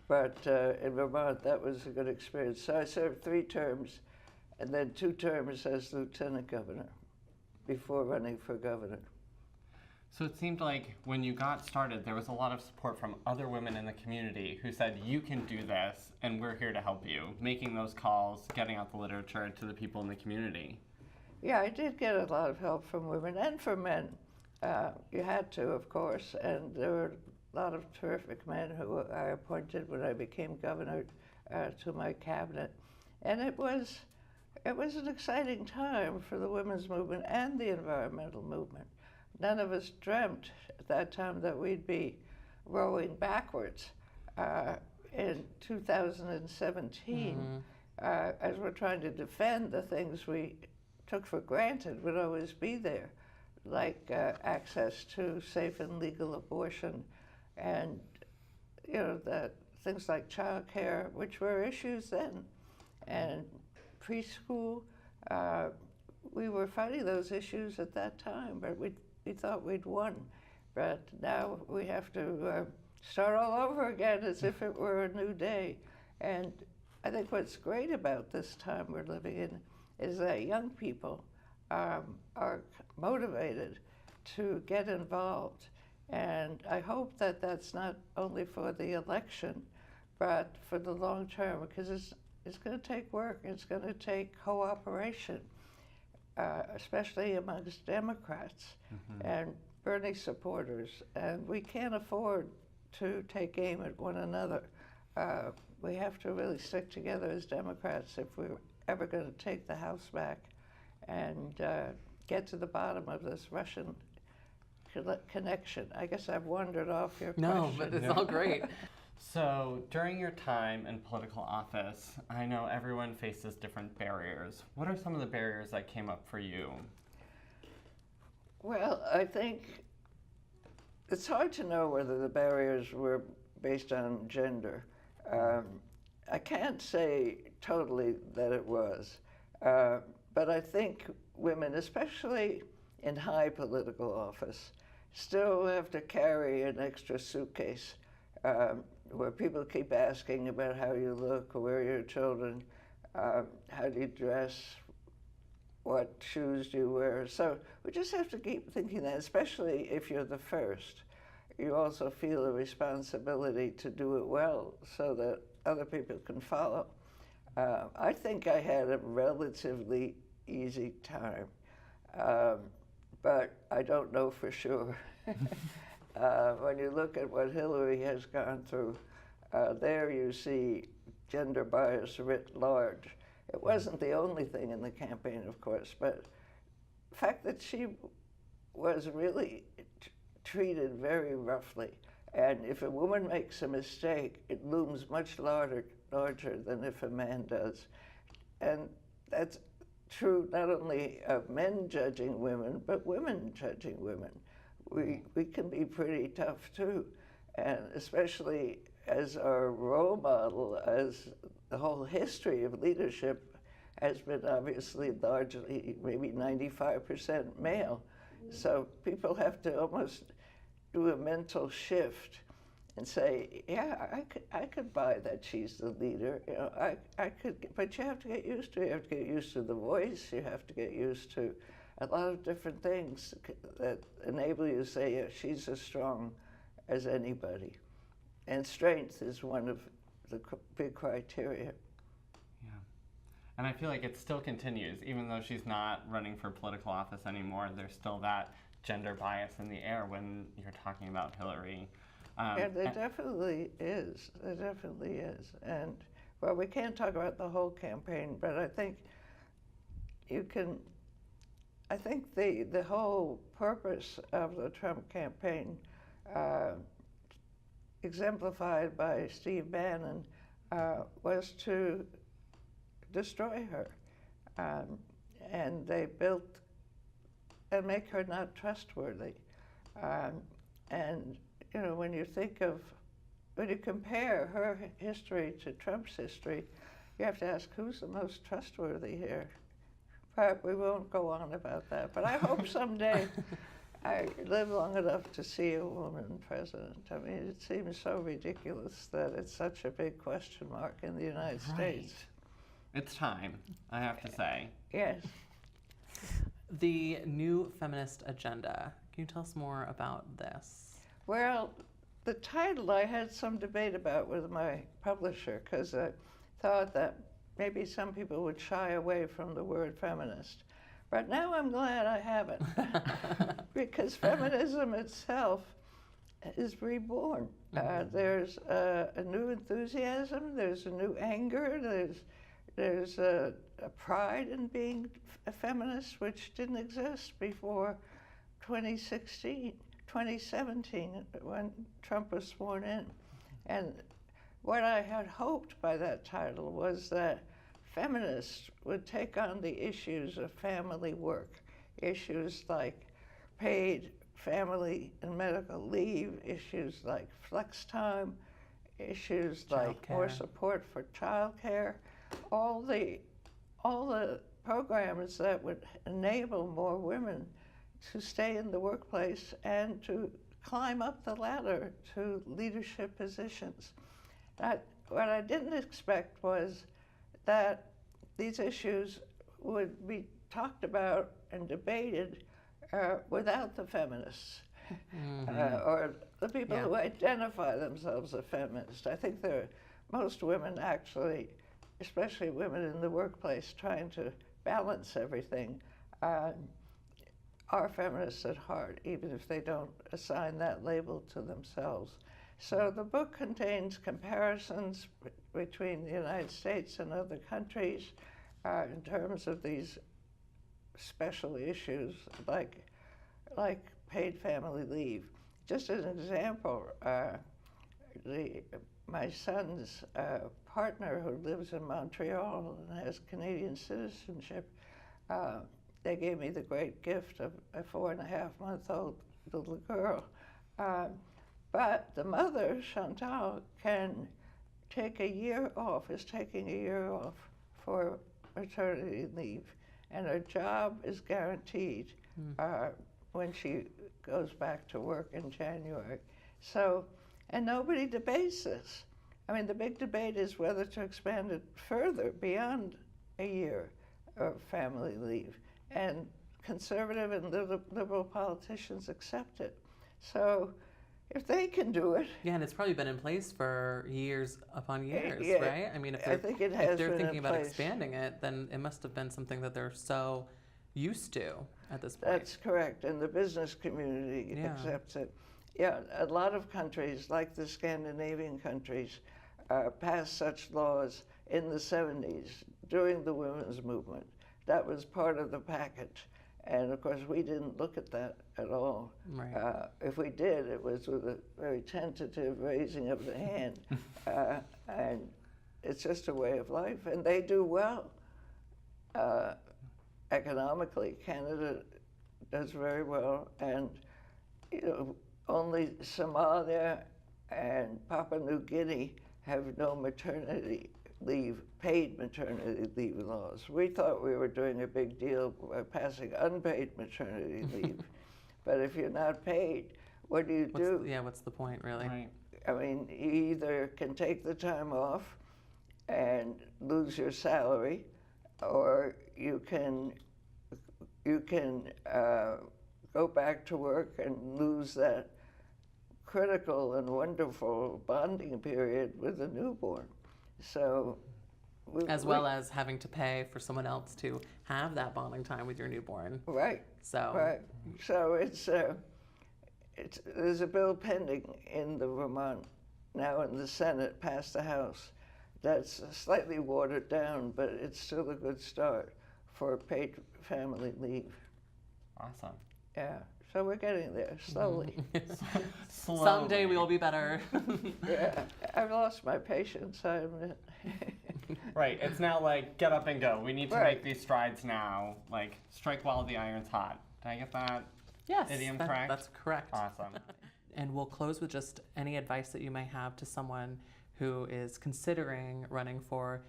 but in Vermont that was a good experience. So I served 3 terms, and then 2 terms as lieutenant governor before running for governor. So it seemed like when you got started, there was a lot of support from other women in the community who said, you can do this, and we're here to help you, making those calls, getting out the literature to the people in the community. Yeah, I did get a lot of help from women and from men. You had to, of course, and there were a lot of terrific men who I appointed when I became governor to my cabinet. And it was an exciting time for the women's movement and the environmental movement. None of us dreamt at that time that we'd be rowing backwards in 2017 as we're trying to defend the things we took for granted would always be there, like access to safe and legal abortion, and that things like childcare, which were issues then, and preschool. We were fighting those issues at that time, but we thought we'd won. But now we have to start all over again as if it were a new day. And I think what's great about this time we're living in is that young people are motivated to get involved. And I hope that that's not only for the election, but for the long term, because it's going to take work, it's going to take cooperation, especially amongst Democrats and Bernie supporters. And we can't afford to take aim at one another. We have to really stick together as Democrats if we're ever going to take the House back and get to the bottom of this Russian connection. I guess I've wandered off your question. No, but it's all great. So during your time in political office, I know everyone faces different barriers. What are some of the barriers that came up for you? Well, I think it's hard to know whether the barriers were based on gender. I can't say totally that it was, but I think women, especially in high political office, still have to carry an extra suitcase where people keep asking about how you look, or where are your children, how do you dress, what shoes do you wear. So we just have to keep thinking that, especially if you're the first. You also feel a responsibility to do it well so that other people can follow. I think I had a relatively easy time, but I don't know for sure. When you look at what Hillary has gone through, there you see gender bias writ large. It wasn't the only thing in the campaign, of course, but the fact that she was really treated very roughly. And if a woman makes a mistake, it looms much larger than if a man does. And that's true not only of men judging women, but women judging women. We can be pretty tough too, and especially as our role model, as the whole history of leadership has been obviously largely maybe 95% male. So people have to almost do a mental shift and say, yeah, I could buy that she's the leader. You know, I could, but you have to get used to it. You have to get used to the voice. You have to get used to a lot of different things that enable you to say, yeah, she's as strong as anybody. And strength is one of the big criteria. Yeah. And I feel like it still continues, even though she's not running for political office anymore, there's still that gender bias in the air when you're talking about Hillary. Yeah, there definitely is. There definitely is. And, well, we can't talk about the whole campaign, but I think you can, I think the whole purpose of the Trump campaign, exemplified by Steve Bannon, was to destroy her. And they built and make her not trustworthy. And you know, when you compare her history to Trump's history, you have to ask, who's the most trustworthy here? But we won't go on about that. But I hope someday I live long enough to see a woman president. I mean, it seems so ridiculous that it's such a big question mark in the United States. It's time, I have to say. Yes. The new feminist agenda. Can you tell us more about this? Well, the title I had some debate about with my publisher because I thought that maybe some people would shy away from the word feminist. But now I'm glad I haven't because feminism itself is reborn. There's a new enthusiasm, there's a new anger, there's a pride in being a feminist which didn't exist before 2017 when Trump was sworn in. And what I had hoped by that title was that feminists would take on the issues of family work, issues like paid family and medical leave, issues like flex time, issues like more support for childcare, all the programs that would enable more women to stay in the workplace and to climb up the ladder to leadership positions. What I didn't expect was that these issues would be talked about and debated without the feminists or the people who identify themselves as feminists. I think most women actually, especially women in the workplace trying to balance everything, are feminists at heart, even if they don't assign that label to themselves. So the book contains comparisons between the United States and other countries in terms of these special issues like paid family leave. Just as an example, my son's partner who lives in Montreal and has Canadian citizenship, they gave me the great gift of a 4.5-month-old little girl. But the mother, Chantal, can take a year off, is taking a year off for maternity leave. And her job is guaranteed when she goes back to work in January. So, and nobody debates this. I mean, the big debate is whether to expand it further beyond a year of family leave. And conservative and liberal politicians accept it. So if they can do it. Yeah, and it's probably been in place for years upon years, yeah, right? I mean, if I think it has if they're been thinking in about place. expanding it, then it must have been something that they're so used to at this point. That's correct, and the business community accepts it. Yeah, a lot of countries, like the Scandinavian countries, passed such laws in the 70s during the women's movement. That was part of the package. And of course, we didn't look at that at all. Right. If we did, it was with a very tentative raising of the hand. And it's just a way of life, and they do well. economically, Canada does very well, and only Somalia and Papua New Guinea have no maternity leave, paid maternity leave laws. We thought we were doing a big deal by passing unpaid maternity leave, but if you're not paid, what do you do? What's the point, really? Right. I mean, you either can take the time off and lose your salary, or you can go back to work and lose that critical and wonderful bonding period with a newborn. So, as well as having to pay for someone else to have that bonding time with your newborn. Right. So there's a bill pending in the Vermont, now in the Senate, past the House, that's slightly watered down, but it's still a good start for paid family leave. Awesome. Yeah, so we're getting there, slowly. Slowly. Someday we'll be better. Yeah, I've lost my patience, I admit. Right, it's now like, get up and go. We need to make these strides now. Like, strike while the iron's hot. Did I get that idiom correct? That's correct. Awesome. And we'll close with just any advice that you may have to someone who is considering running for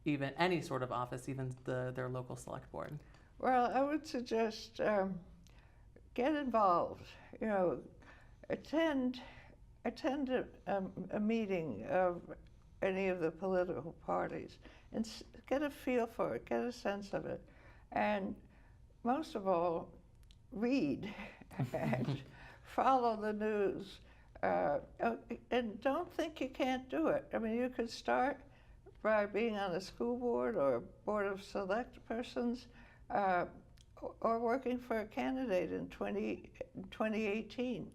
even any sort of office, even their local select board. Well, I would suggest get involved. Attend a meeting of any of the political parties and get a feel for it, get a sense of it, and most of all, read and follow the news. And don't think you can't do it. I mean, you could start by being on a school board or board of select persons, or working for a candidate in 2018.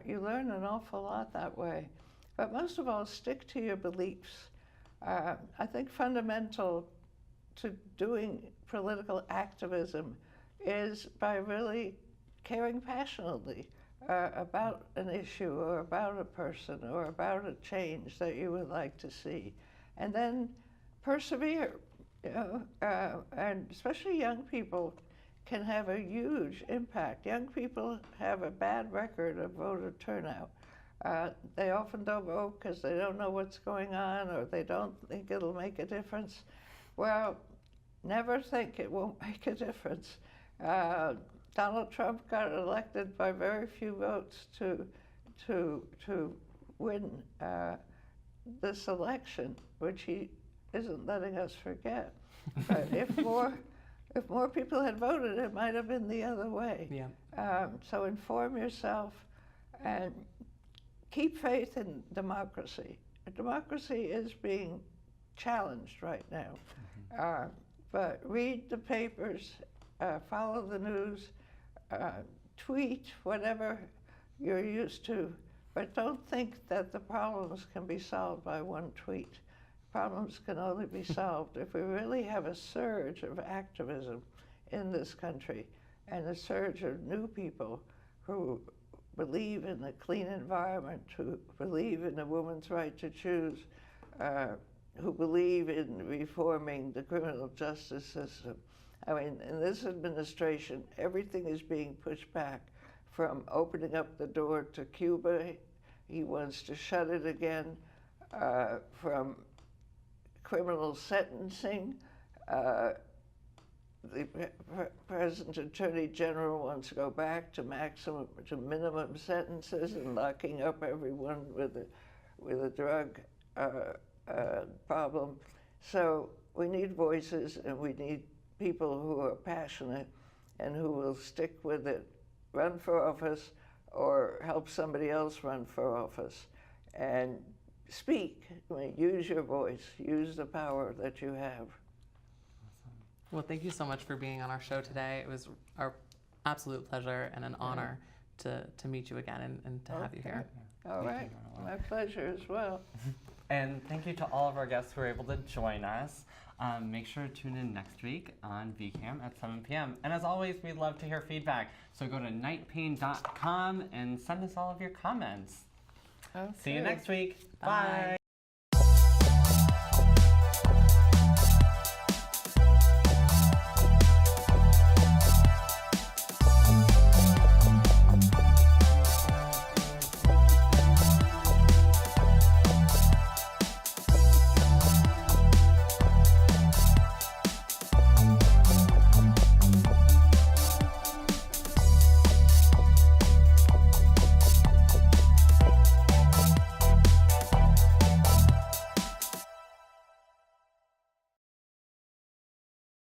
You learn an awful lot that way. But most of all, stick to your beliefs. I think fundamental to doing political activism is by really caring passionately about an issue or about a person or about a change that you would like to see. And then persevere. And especially young people can have a huge impact. Young people have a bad record of voter turnout. They often don't vote because they don't know what's going on or they don't think it'll make a difference. Well, never think it won't make a difference. Donald Trump got elected by very few votes to win this election, which he isn't letting us forget. But if more people had voted, it might have been the other way. Yeah. So inform yourself and keep faith in democracy. Democracy is being challenged right now. But read the papers, follow the news, tweet whatever you're used to, but don't think that the problems can be solved by one tweet. Problems can only be solved if we really have a surge of activism in this country and a surge of new people who believe in a clean environment, who believe in a woman's right to choose, who believe in reforming the criminal justice system. I mean, in this administration, everything is being pushed back, from opening up the door to Cuba, he wants to shut it again, from criminal sentencing. The present Attorney General wants to go back to minimum sentences and locking up everyone with a drug problem. So we need voices, and we need people who are passionate and who will stick with it, run for office or help somebody else run for office, and speak. I mean, use your voice, use the power that you have. Well, thank you so much for being on our show today. It was our absolute pleasure and an honor to meet you again and to have you here. All right, my pleasure as well. And thank you to all of our guests who were able to join us. Make sure to tune in next week on VCAM at 7 p.m. And as always, we'd love to hear feedback. So go to nightpain.com and send us all of your comments. Okay. See you next week. Bye. Bye.